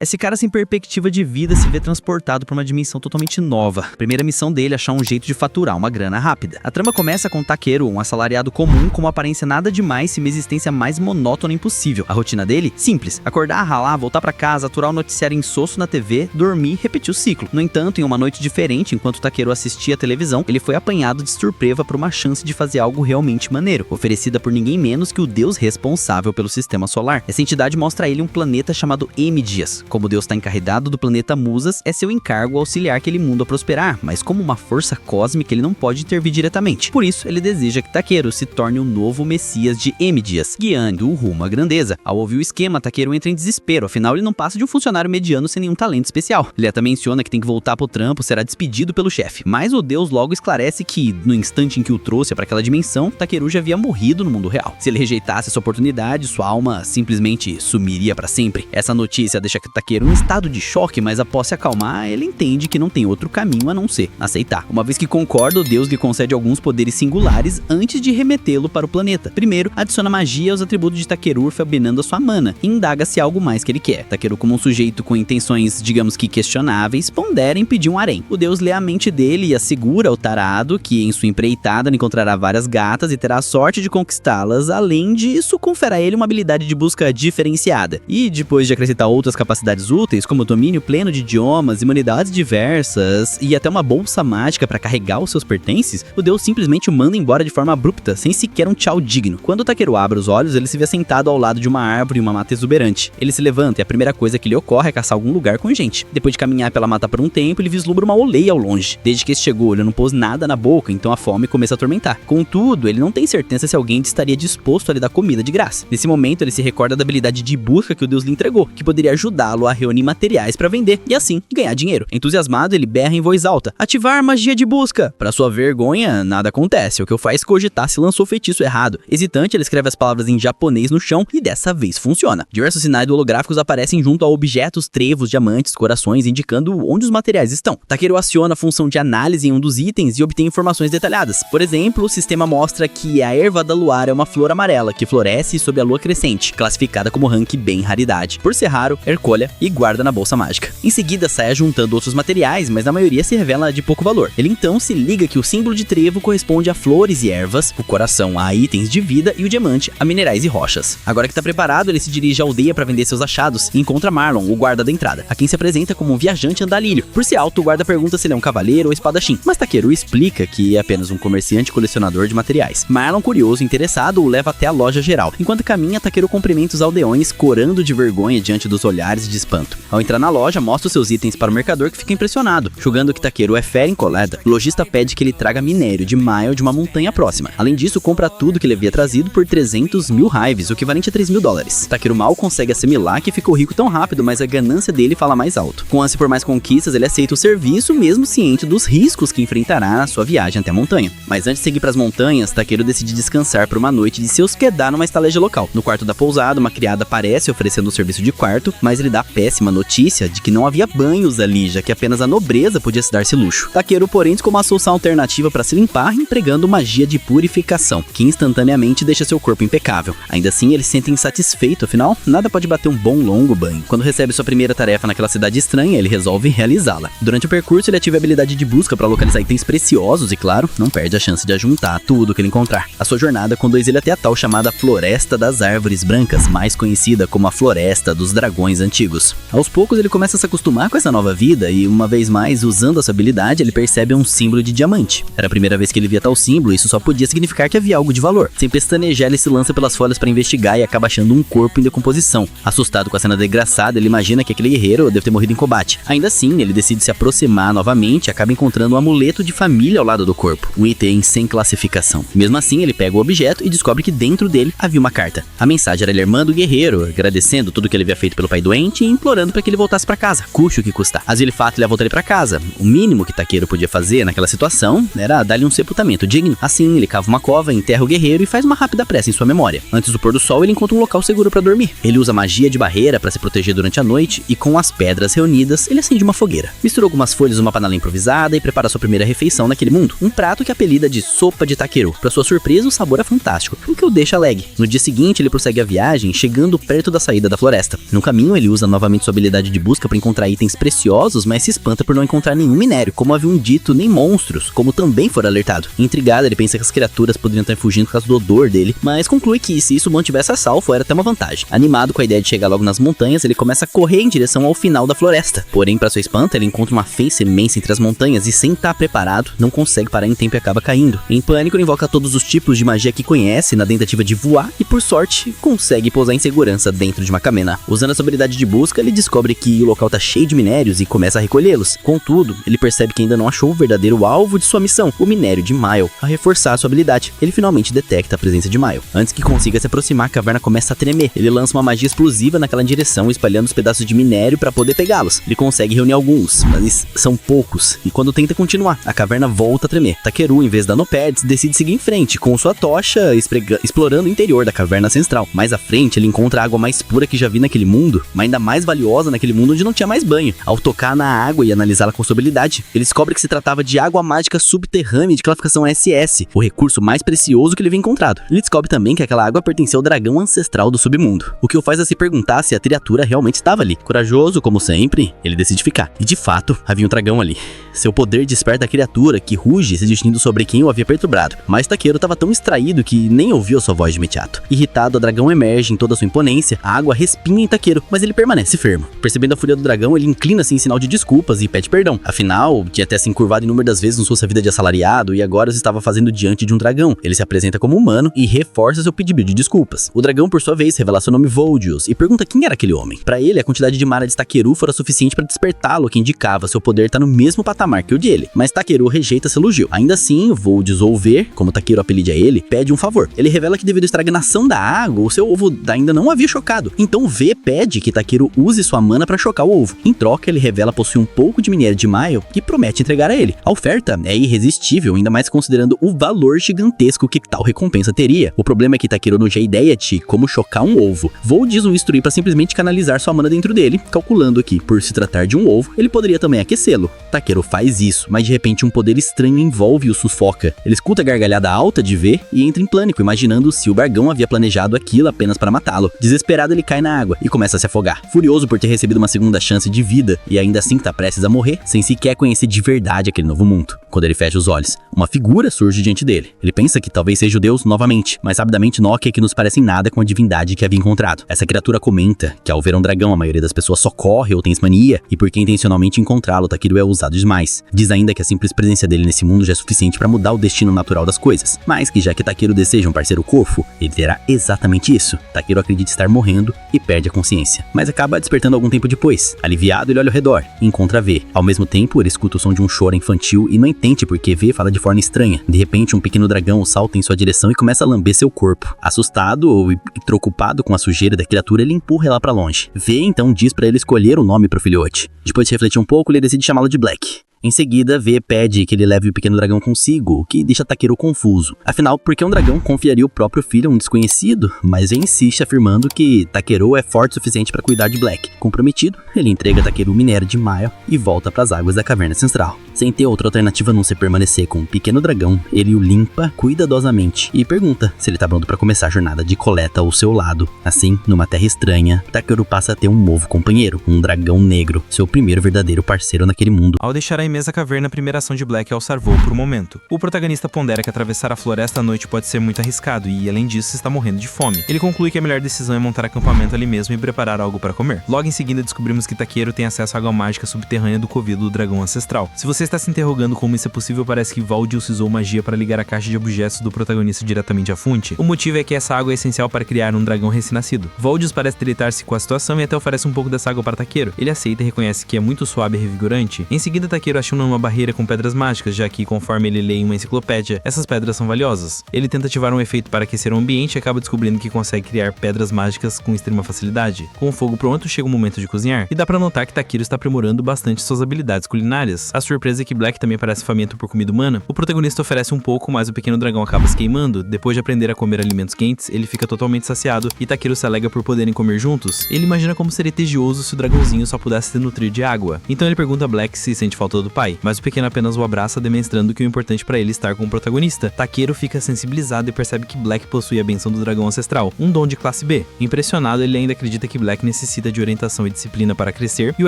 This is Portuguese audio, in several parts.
Esse cara sem perspectiva de vida se vê transportado para uma dimensão totalmente nova. A primeira missão dele é achar um jeito de faturar uma grana rápida. A trama começa com Takeru, um assalariado comum com uma aparência nada demais e uma existência mais monótona impossível. A rotina dele? Simples. Acordar, ralar, voltar para casa, aturar o noticiário insosso na TV, dormir, repetir o ciclo. No entanto, em uma noite diferente, enquanto Takeru assistia a televisão, ele foi apanhado de surpresa por uma chance de fazer algo realmente maneiro, oferecida por ninguém menos que o deus responsável pelo sistema solar. Essa entidade mostra a ele um planeta chamado M-Dias. Como Deus está encarregado do planeta Musas, é seu encargo auxiliar aquele mundo a prosperar, mas como uma força cósmica ele não pode intervir diretamente. Por isso, ele deseja que Takeru se torne o novo Messias de M-Dias, guiando-o rumo à grandeza. Ao ouvir o esquema, Takeru entra em desespero, afinal ele não passa de um funcionário mediano sem nenhum talento especial. Ele até menciona que tem que voltar pro trampo, será despedido pelo chefe, mas o deus logo esclarece que, no instante em que o trouxe para aquela dimensão, Takeru já havia morrido no mundo real. Se ele rejeitasse essa oportunidade, sua alma simplesmente sumiria para sempre. Essa notícia deixa Takeru em estado de choque, mas após se acalmar, ele entende que não tem outro caminho a não ser aceitar. Uma vez que concorda, o deus lhe concede alguns poderes singulares antes de remetê-lo para o planeta. Primeiro, adiciona magia aos atributos de Takeru, fabricando a sua mana, e indaga se há algo mais que ele quer. Takeru, como um sujeito com intenções, digamos que questionáveis, pondera em pedir um harém. O deus lê a mente dele e assegura ao tarado que em sua empreitada encontrará várias gatas e terá a sorte de conquistá-las. Além disso, confere a ele uma habilidade de busca diferenciada. E depois de acrescentar outras capacidades úteis, como domínio pleno de idiomas, imunidades diversas e até uma bolsa mágica para carregar os seus pertences, o deus simplesmente o manda embora de forma abrupta, sem sequer um tchau digno. Quando Takeru abre os olhos, ele se vê sentado ao lado de uma árvore e uma mata exuberante. Ele se levanta e a primeira coisa que lhe ocorre é caçar algum lugar com gente. Depois de caminhar pela mata por um tempo, ele vislumbra uma oleia ao longe. Desde que chegou, ele não pôs nada na boca, então a fome começa a atormentar. Contudo, ele não tem certeza se alguém estaria disposto a lhe dar comida de graça. Nesse momento, ele se recorda da habilidade de busca que o deus lhe entregou, que poderia ajudá-lo a reunir materiais para vender e assim ganhar dinheiro. Entusiasmado, ele berra em voz alta: ativar magia de busca! Para sua vergonha, nada acontece, o que o faz cogitar se lançou o feitiço errado. Hesitante, ele escreve as palavras em japonês no chão e dessa vez funciona. Diversos sinais holográficos aparecem junto a objetos, trevos, diamantes, corações, indicando onde os materiais estão. Takeru aciona a função de análise em um dos itens e obtém informações detalhadas. Por exemplo, o sistema mostra que a erva da luar é uma flor amarela que floresce sob a lua crescente, classificada como rank bem raridade. Por ser raro, recolha e guarda na bolsa mágica. Em seguida, sai juntando outros materiais, mas a maioria se revela de pouco valor. Ele então se liga que o símbolo de trevo corresponde a flores e ervas, o coração a itens de vida e o diamante a minerais e rochas. Agora que tá preparado, ele se dirige à aldeia para vender seus achados e encontra Marlon, o guarda da entrada, a quem se apresenta como um viajante andalírio. Por ser alto, o guarda pergunta se ele é um cavaleiro ou espadachim, mas Takeru explica que é apenas um comerciante colecionador de materiais. Marlon, curioso e interessado, o leva até a loja geral. Enquanto caminha, Takeru cumprimenta os aldeões, corando de vergonha diante dos olhares de espanto. Ao entrar na loja, mostra os seus itens para o mercador, que fica impressionado. Julgando que Takeru é fera em coleta, o lojista pede que ele traga minério de Mile de uma montanha próxima. Além disso, compra tudo que ele havia trazido por 300 mil hives, o equivalente a 3 mil dólares. Takeru mal consegue assimilar que ficou rico tão rápido, mas a ganância dele fala mais alto. Com ânsia por mais conquistas, ele aceita o serviço, mesmo ciente dos riscos que enfrentará na sua viagem até a montanha. Mas antes de seguir para as montanhas, Takeru decide descansar por uma noite de se hospedar numa estaleja local. No quarto da pousada, uma criada aparece oferecendo o serviço de quarto, mas ele dá a péssima notícia de que não havia banhos ali, já que apenas a nobreza podia se dar esse luxo. Takeru, porém, descobre uma solução alternativa para se limpar, empregando magia de purificação, que instantaneamente deixa seu corpo impecável. Ainda assim, ele se sente insatisfeito, afinal, nada pode bater um bom longo banho. Quando recebe sua primeira tarefa naquela cidade estranha, ele resolve realizá-la. Durante o percurso, ele ativa a habilidade de busca para localizar itens preciosos e, claro, não perde a chance de ajuntar tudo que ele encontrar. A sua jornada conduz ele até a tal chamada Floresta das Árvores Brancas, mais conhecida como a Floresta dos Dragões Antigos. Aos poucos, ele começa a se acostumar com essa nova vida e, uma vez mais, usando a sua habilidade, ele percebe um símbolo de diamante. Era a primeira vez que ele via tal símbolo e isso só podia significar que havia algo de valor. Sem pestanejar, ele se lança pelas folhas para investigar e acaba achando um corpo em decomposição. Assustado com a cena desgraçada, ele imagina que aquele guerreiro deve ter morrido em combate. Ainda assim, ele decide se aproximar novamente e acaba encontrando um amuleto de família ao lado do corpo, um item sem classificação. Mesmo assim, ele pega o objeto e descobre que dentro dele havia uma carta. A mensagem era a irmã do guerreiro, agradecendo tudo que ele havia feito pelo pai doente e implorando para que ele voltasse para casa, custe o que custar. Azil e fato leva ele para casa. O mínimo que Takeru podia fazer naquela situação era dar-lhe um sepultamento digno. Assim, ele cava uma cova, enterra o guerreiro e faz uma rápida prece em sua memória. Antes do pôr do sol, ele encontra um local seguro para dormir. Ele usa magia de barreira para se proteger durante a noite e, com as pedras reunidas, ele acende uma fogueira. Mistura algumas folhas numa panela improvisada e prepara sua primeira refeição naquele mundo. Um prato que apelida de sopa de Takeru. Para sua surpresa, o sabor é fantástico, o que o deixa alegre. No dia seguinte, ele prossegue a viagem, chegando perto da saída da floresta. No caminho, ele usa novamente sua habilidade de busca para encontrar itens preciosos, mas se espanta por não encontrar nenhum minério, como haviam dito, nem monstros, como também fora alertado. Intrigado, ele pensa que as criaturas poderiam estar fugindo por causa do odor dele, mas conclui que se isso mantivesse a salvo, era até uma vantagem. Animado com a ideia de chegar logo nas montanhas, ele começa a correr em direção ao final da floresta. Porém, para seu espanto, ele encontra uma feiça imensa entre as montanhas e, sem estar preparado, não consegue parar em tempo e acaba caindo. Em pânico, ele invoca todos os tipos de magia que conhece na tentativa de voar e, por sorte, consegue pousar em segurança dentro de uma camena. Usando essa habilidade de busca, ele descobre que o local tá cheio de minérios e começa a recolhê-los. Contudo, ele percebe que ainda não achou o verdadeiro alvo de sua missão, o minério de Mile. A reforçar sua habilidade, ele finalmente detecta a presença de Mile. Antes que consiga se aproximar, a caverna começa a tremer. Ele lança uma magia explosiva naquela direção, espalhando os pedaços de minério para poder pegá-los. Ele consegue reunir alguns, mas são poucos. E quando tenta continuar, a caverna volta a tremer. Takeru, em vez da Nopedes, decide seguir em frente, com sua tocha explorando o interior da caverna ancestral. Mais à frente, ele encontra a água mais pura que já vi naquele mundo, mas ainda mais valiosa naquele mundo onde não tinha mais banho. Ao tocar na água e analisá-la com sua habilidade, ele descobre que se tratava de água mágica subterrânea de classificação SS, o recurso mais precioso que ele havia encontrado. Ele descobre também que aquela água pertencia ao dragão ancestral do submundo, o que o faz a se perguntar se a criatura realmente estava ali. Corajoso, como sempre, ele decide ficar. E de fato, havia um dragão ali. Seu poder desperta a criatura, que ruge, se distinguindo sobre quem o havia perturbado. Mas Takeru estava tão distraído que nem ouviu sua voz de imediato. Irritado, o dragão emerge em toda a sua imponência, a água respinga em Takeru, mas ele permanece firme. Percebendo a fúria do dragão, ele inclina-se em sinal de desculpas e pede perdão. Afinal, tinha até se encurvado inúmeras vezes em sua vida de assalariado e agora se estava fazendo diante de um dragão. Ele se apresenta como humano e reforça seu pedido de desculpas. O dragão, por sua vez, revela seu nome Voldius e pergunta quem era aquele homem. Para ele, a quantidade de mana de Takeru fora suficiente para despertá-lo, que indicava seu poder estar no mesmo patamar que o dele. Mas Takeru rejeita seu elogio. Ainda assim, Voldius, ou V, como Takeru apelida ele, pede um favor. Ele revela que devido à estagnação da água, o seu ovo ainda não havia chocado. Então V pede que Takeru use sua mana para chocar o ovo. Em troca, ele revela possuir um pouco de minério de Mile e promete entregar a ele. A oferta é irresistível, ainda mais considerando o valor gigantesco que tal recompensa teria. O problema é que Takeru não tinha ideia de como chocar um ovo. Voldius o instrui para simplesmente canalizar sua mana dentro dele, calculando que, por se tratar de um ovo, ele poderia também aquecê-lo. Takeru faz isso, mas de repente um poder estranho envolve e o sufoca. Ele escuta a gargalhada alta de V e entra em pânico, imaginando se o dragão havia planejado aquilo apenas para matá-lo. Desesperado, ele cai na água e começa a se afogar. Furioso por ter recebido uma segunda chance de vida e ainda assim tá prestes a morrer, sem sequer conhecer de verdade aquele novo mundo. Quando ele fecha os olhos, uma figura surge diante dele. Ele pensa que talvez seja o Deus novamente, mas rapidamente nota que nos parece em nada com a divindade que havia encontrado. Essa criatura comenta que ao ver um dragão, a maioria das pessoas só corre ou tem mania, e porque intencionalmente encontrá-lo, Takeru é ousado demais. Diz ainda que a simples presença dele nesse mundo já é suficiente para mudar o destino natural das coisas, mas que já que Takeru deseja um parceiro corfo, ele terá exatamente isso. Takeru acredita estar morrendo e perde a consciência, mas acaba despertando algum tempo depois. Aliviado, ele olha ao redor e encontra V. Ao mesmo tempo, ele escuta o som de um choro infantil e não entende porque V fala de forma estranha. De repente, um pequeno dragão salta em sua direção e começa a lamber seu corpo. Assustado e preocupado com a sujeira da criatura, ele empurra ela para longe. V então diz para ele escolher o nome pro filhote. Depois de refletir um pouco, ele decide chamá-lo de Black. Em seguida, V pede que ele leve o pequeno dragão consigo, o que deixa Takeru confuso. Afinal, por que um dragão confiaria o próprio filho a um desconhecido? Mas V insiste afirmando que Takeru é forte o suficiente para cuidar de Black. Comprometido, ele entrega Takeru o minério de Mile e volta para as águas da caverna ancestral. Sem ter outra alternativa a não ser permanecer com o pequeno dragão, ele o limpa cuidadosamente e pergunta se ele tá pronto para começar a jornada de coleta ao seu lado. Assim, numa terra estranha, Takeru passa a ter um novo companheiro, um dragão negro, seu primeiro verdadeiro parceiro naquele mundo. Ao deixar a imensa caverna, a primeira ação de Black é o voo por um momento. O protagonista pondera que atravessar a floresta à noite pode ser muito arriscado e, além disso, está morrendo de fome. Ele conclui que a melhor decisão é montar acampamento ali mesmo e preparar algo para comer. Logo em seguida, descobrimos que Takeru tem acesso à água mágica subterrânea do covil do dragão ancestral. Se você está se interrogando como isso é possível, parece que Voldius usou magia para ligar a caixa de objetos do protagonista diretamente à fonte. O motivo é que essa água é essencial para criar um dragão recém-nascido. Voldius parece deleitar-se com a situação e até oferece um pouco dessa água para Takeru. Ele aceita e reconhece que é muito suave e revigorante. Em seguida, Takeru acha uma barreira com pedras mágicas, já que, conforme ele lê em uma enciclopédia, essas pedras são valiosas. Ele tenta ativar um efeito para aquecer o ambiente e acaba descobrindo que consegue criar pedras mágicas com extrema facilidade. Com o fogo pronto, chega o momento de cozinhar, e dá pra notar que Takeru está aprimorando bastante suas habilidades culinárias. A surpresa é que Black também parece faminto por comida humana. O protagonista oferece um pouco, mas o pequeno dragão acaba se queimando. Depois de aprender a comer alimentos quentes, ele fica totalmente saciado e Takeru se alega por poderem comer juntos. Ele imagina como seria tedioso se o dragãozinho só pudesse se nutrir de água. Então ele pergunta a Black se sente falta do pai, mas o pequeno apenas o abraça, demonstrando que o importante para ele é estar com o protagonista. Takeru fica sensibilizado e percebe que Black possui a benção do dragão ancestral, um dom de classe B. Impressionado, ele ainda acredita que Black necessita de orientação e disciplina para crescer e o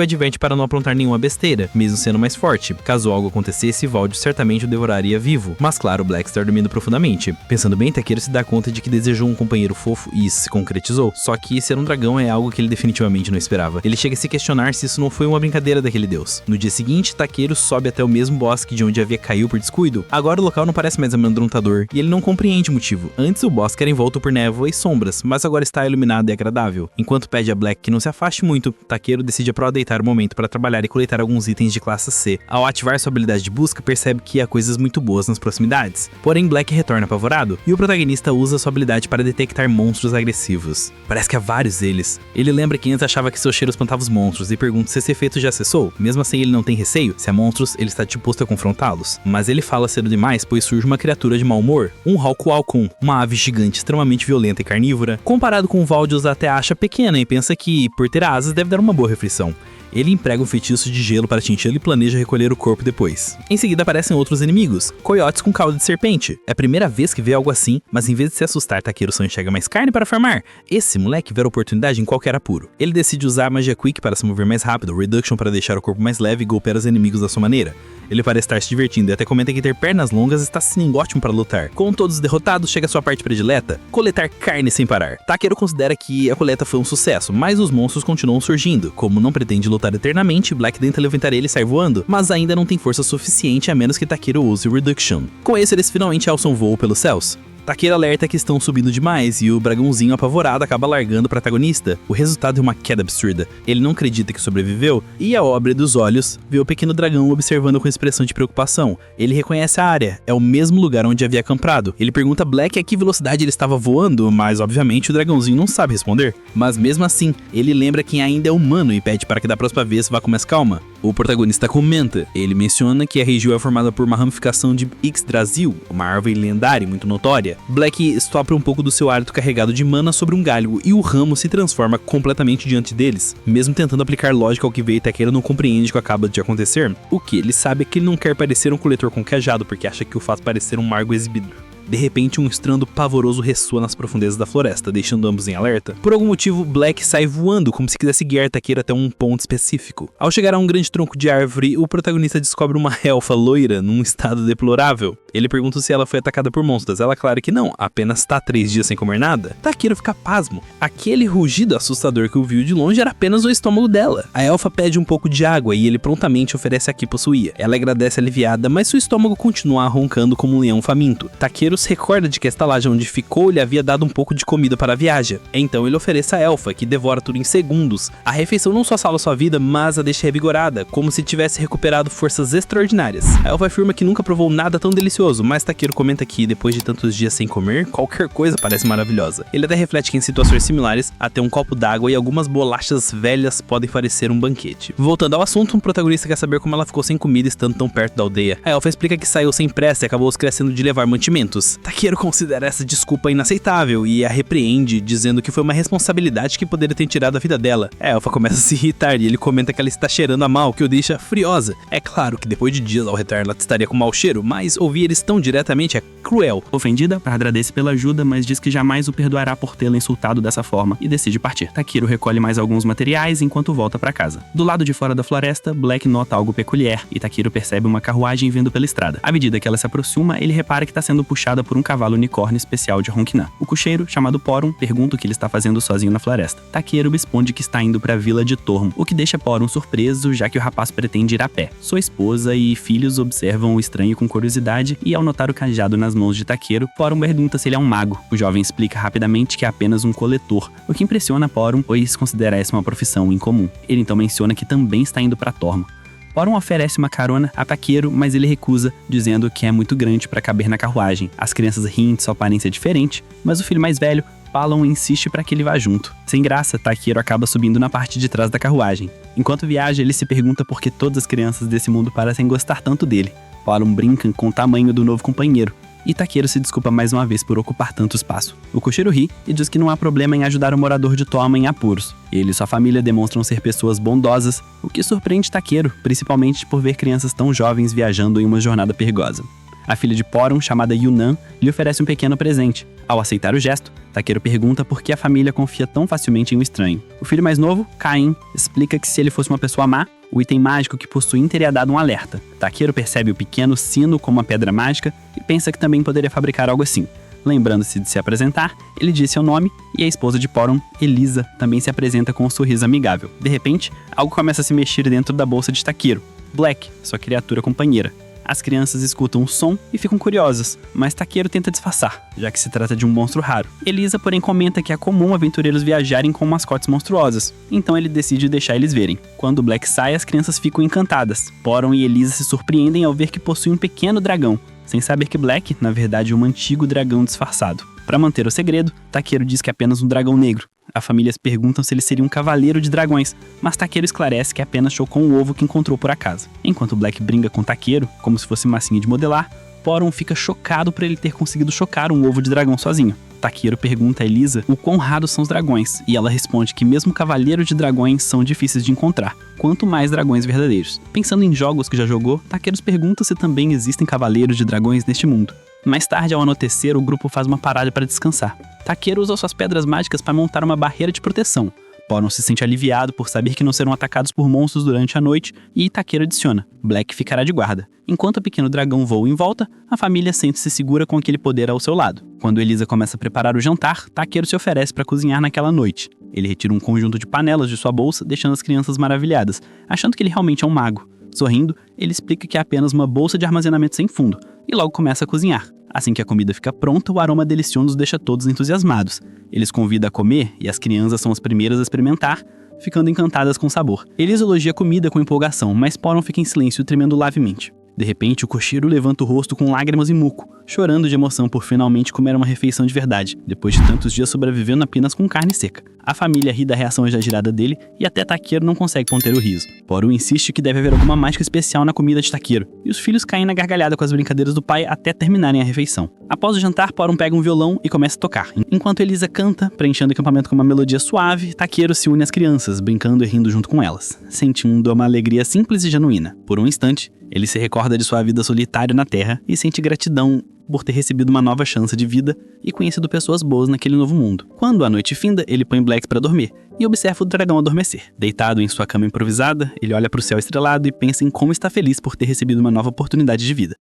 adverte para não aprontar nenhuma besteira, mesmo sendo mais forte. Caso algo acontecesse, Valdio certamente o devoraria vivo. Mas claro, Black está dormindo profundamente. Pensando bem, Takeru se dá conta de que desejou um companheiro fofo e isso se concretizou. Só que ser um dragão é algo que ele definitivamente não esperava. Ele chega a se questionar se isso não foi uma brincadeira daquele deus. No dia seguinte, Takeru sobe até o mesmo bosque de onde havia caído por descuido. Agora o local não parece mais amedrontador e ele não compreende o motivo. Antes o bosque era envolto por névoa e sombras, mas agora está iluminado e agradável. Enquanto pede a Black que não se afaste muito, Takeru decide aproveitar o momento para trabalhar e coletar alguns itens de classe C. Ao ativar sua habilidade de busca, percebe que há coisas muito boas nas proximidades. Porém, Black retorna apavorado e o protagonista usa sua habilidade para detectar monstros agressivos. Parece que há vários deles. Ele lembra que antes achava que seu cheiro espantava os monstros e pergunta se esse efeito já cessou. Mesmo assim, ele não tem receio. Se há monstros, ele está disposto a confrontá-los. Mas ele fala cedo demais, pois surge uma criatura de mau humor, um Hawkualcun, uma ave gigante extremamente violenta e carnívora. Comparado com Valdios, até acha pequena e pensa que, por ter asas, deve dar uma boa refeição. Ele emprega um feitiço de gelo para atingi-lo e planeja recolher o corpo depois. Em seguida aparecem outros inimigos, coiotes com cauda de serpente. É a primeira vez que vê algo assim, mas em vez de se assustar, Takeru só enxerga mais carne para farmar. Esse moleque vê a oportunidade em qualquer apuro. Ele decide usar a magia Quick para se mover mais rápido, Reduction para deixar o corpo mais leve e golpear os inimigos da sua maneira. Ele parece estar se divertindo e até comenta que ter pernas longas está sendo ótimo para lutar. Com todos derrotados, chega a sua parte predileta, coletar carne sem parar. Takeru considera que a coleta foi um sucesso, mas os monstros continuam surgindo. Como não pretende lutar eternamente, Black tenta levantar ele e sai voando, mas ainda não tem força suficiente a menos que Takeru use o Reduction. Com isso, eles finalmente alçam voo pelos céus. Takeru alerta que estão subindo demais e o dragãozinho apavorado acaba largando o protagonista. O resultado é uma queda absurda. Ele não acredita que sobreviveu e, ao abrir dos olhos, vê o pequeno dragão observando com expressão de preocupação. Ele reconhece a área, é o mesmo lugar onde havia acampado. Ele pergunta a Black a que velocidade ele estava voando, mas obviamente o dragãozinho não sabe responder. Mas mesmo assim, ele lembra que ainda é humano e pede para que da próxima vez vá com mais calma. O protagonista comenta. Ele menciona que a região é formada por uma ramificação de Yggdrasil, uma árvore lendária muito notória. Black estopra um pouco do seu hálito carregado de mana sobre um galho e o ramo se transforma completamente diante deles. Mesmo tentando aplicar lógica ao que vê, Takeru não compreende o que acaba de acontecer. O que ele sabe é que ele não quer parecer um coletor com cajado porque acha que o faz parecer um mago exibidor. De repente, um estrondo pavoroso ressoa nas profundezas da floresta, deixando ambos em alerta. Por algum motivo, Black sai voando, como se quisesse guiar Takeru até um ponto específico. Ao chegar a um grande tronco de árvore, o protagonista descobre uma elfa loira num estado deplorável. Ele pergunta se ela foi atacada por monstros. Ela aclara que não, apenas está 3 dias sem comer nada. Takeru fica pasmo. Aquele rugido assustador que o viu de longe era apenas o estômago dela. A elfa pede um pouco de água e ele prontamente oferece a que possuía. Ela agradece aliviada, mas seu estômago continua roncando como um leão faminto. Takeru se recorda de que a estalagem onde ficou lhe havia dado um pouco de comida para a viagem. Então ele oferece a elfa, que devora tudo em segundos. A refeição não só salva sua vida, mas a deixa revigorada, como se tivesse recuperado forças extraordinárias. A elfa afirma que nunca provou nada tão delicioso, mas Takeru comenta que, depois de tantos dias sem comer, qualquer coisa parece maravilhosa. Ele até reflete que em situações similares, até um copo d'água e algumas bolachas velhas podem parecer um banquete. Voltando ao assunto, um protagonista quer saber como ela ficou sem comida estando tão perto da aldeia. A elfa explica que saiu sem pressa e acabou esquecendo de levar mantimentos. Takeru considera essa desculpa inaceitável e a repreende, dizendo que foi uma responsabilidade que poderia ter tirado a vida dela. A elfa começa a se irritar e ele comenta que ela está cheirando a mal, que o deixa furiosa. É claro que depois de dias ao retornar ela estaria com mau cheiro, mas ouvir eles tão diretamente é cruel. Ofendida, agradece pela ajuda, mas diz que jamais o perdoará por tê-la insultado dessa forma e decide partir. Takeru recolhe mais alguns materiais enquanto volta para casa. Do lado de fora da floresta, Black nota algo peculiar e Takeru percebe uma carruagem vindo pela estrada. À medida que ela se aproxima, ele repara que está sendo puxada por um cavalo unicórnio especial de Ronquinan. O cocheiro, chamado Porum, pergunta o que ele está fazendo sozinho na floresta. Takeru responde que está indo para a vila de Tormo, o que deixa Porum surpreso, já que o rapaz pretende ir a pé. Sua esposa e filhos observam o estranho com curiosidade e, ao notar o cajado nas mãos de Takeru, Porum pergunta se ele é um mago. O jovem explica rapidamente que é apenas um coletor, o que impressiona Porum, pois considera essa uma profissão incomum. Ele então menciona que também está indo para Tormo. Porum oferece uma carona a Takeru, mas ele recusa, dizendo que é muito grande para caber na carruagem. As crianças riem de sua aparência diferente, mas o filho mais velho, Palom, insiste para que ele vá junto. Sem graça, Takeru acaba subindo na parte de trás da carruagem. Enquanto viaja, ele se pergunta por que todas as crianças desse mundo parecem gostar tanto dele. Palom brinca com o tamanho do novo companheiro. e Takeru se desculpa mais uma vez por ocupar tanto espaço. O Koshiro ri e diz que não há problema em ajudar o morador de Toama em apuros. Ele e sua família demonstram ser pessoas bondosas, o que surpreende Takeru, principalmente por ver crianças tão jovens viajando em uma jornada perigosa. A filha de Porum, chamada Yunan, lhe oferece um pequeno presente. Ao aceitar o gesto, Takeru pergunta por que a família confia tão facilmente em um estranho. O filho mais novo, Cain, explica que se ele fosse uma pessoa má, o item mágico que possuía teria dado um alerta. Takeru percebe o pequeno sino como uma pedra mágica e pensa que também poderia fabricar algo assim. Lembrando-se de se apresentar, ele diz seu nome e a esposa de Porum, Elisa, também se apresenta com um sorriso amigável. De repente, algo começa a se mexer dentro da bolsa de Takeru. Black, sua criatura companheira. As crianças escutam o som e ficam curiosas, mas Takeru tenta disfarçar, já que se trata de um monstro raro. Elisa, porém, comenta que é comum aventureiros viajarem com mascotes monstruosas, então ele decide deixar eles verem. Quando Black sai, as crianças ficam encantadas. Porum e Elisa se surpreendem ao ver que possui um pequeno dragão, sem saber que Black, na verdade, é um antigo dragão disfarçado. Para manter o segredo, Takeru diz que é apenas um dragão negro. A família se pergunta se ele seria um cavaleiro de dragões, mas Takeru esclarece que apenas chocou um ovo que encontrou por acaso. Enquanto Black brinca com Takeru, como se fosse massinha de modelar, Porum fica chocado por ele ter conseguido chocar um ovo de dragão sozinho. Takeru pergunta a Elisa o quão raros são os dragões, e ela responde que mesmo cavaleiros de dragões são difíceis de encontrar, quanto mais dragões verdadeiros. Pensando em jogos que já jogou, Takeru pergunta se também existem cavaleiros de dragões neste mundo. Mais tarde, ao anoitecer, o grupo faz uma parada para descansar. Takeru usa suas pedras mágicas para montar uma barreira de proteção. Porum se sente aliviado por saber que não serão atacados por monstros durante a noite e Takeru adiciona: Black ficará de guarda. Enquanto o pequeno dragão voa em volta, a família sente-se segura com aquele poder ao seu lado. Quando Elisa começa a preparar o jantar, Takeru se oferece para cozinhar naquela noite. Ele retira um conjunto de panelas de sua bolsa, deixando as crianças maravilhadas, achando que ele realmente é um mago. Sorrindo, ele explica que é apenas uma bolsa de armazenamento sem fundo, e logo começa a cozinhar. Assim que a comida fica pronta, o aroma delicioso deixa todos entusiasmados. Eles convidam a comer e as crianças são as primeiras a experimentar, ficando encantadas com o sabor. Eles elogiam a comida com empolgação, mas Porum fica em silêncio, tremendo levemente. De repente, o Koshiro levanta o rosto com lágrimas e muco, chorando de emoção por finalmente comer uma refeição de verdade, depois de tantos dias sobrevivendo apenas com carne seca. A família ri da reação exagerada dele e até Takeru não consegue conter o riso. Porum insiste que deve haver alguma mágica especial na comida de Takeru, e os filhos caem na gargalhada com as brincadeiras do pai até terminarem a refeição. Após o jantar, Porum pega um violão e começa a tocar. Enquanto Elisa canta, preenchendo o acampamento com uma melodia suave, Takeru se une às crianças, brincando e rindo junto com elas, sentindo uma alegria simples e genuína. Por um instante, ele se recorda de sua vida solitária na Terra e sente gratidão por ter recebido uma nova chance de vida e conhecido pessoas boas naquele novo mundo. Quando a noite finda, ele põe Black para dormir e observa o dragão adormecer. Deitado em sua cama improvisada, ele olha para o céu estrelado e pensa em como está feliz por ter recebido uma nova oportunidade de vida.